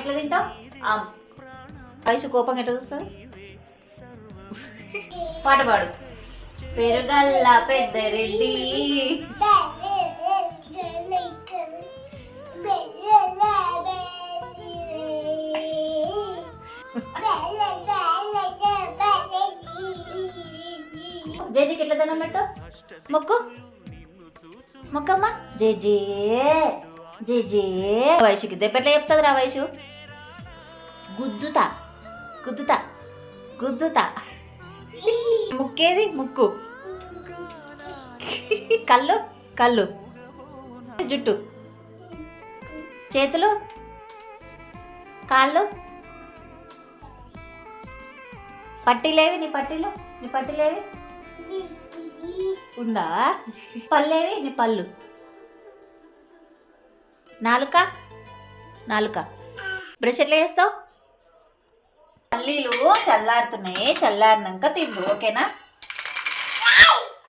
ఎట్లా తింటావు? వయసు కోపం ఎట్లా చూస్తుంది? పాట పాడు. పెరుగల్ల పెద్దరెడ్డి జేజీకి ఎట్లా దండం పెట్టు? మొక్కు మొక్కమ్మ. జేజే జేజే. వయసుకి దెబ్బెట్లా చెప్తుంది రా వయసు? గుద్దుతా గుద్దుతా గుద్దుతా. ముక్కేది? ముక్కు. కళ్ళు కళ్ళు. జుట్టు. చేతులు కాళ్ళు. పట్టీలేవి? నీ పట్టీలేవి ఉందా? పళ్ళేవి? నీ పళ్ళు. నాలుక. బ్రష్ ఎట్లా చేస్తావు? పల్లీలు చల్లారుతున్నాయి, చల్లారినాక తిందు, ఓకేనా?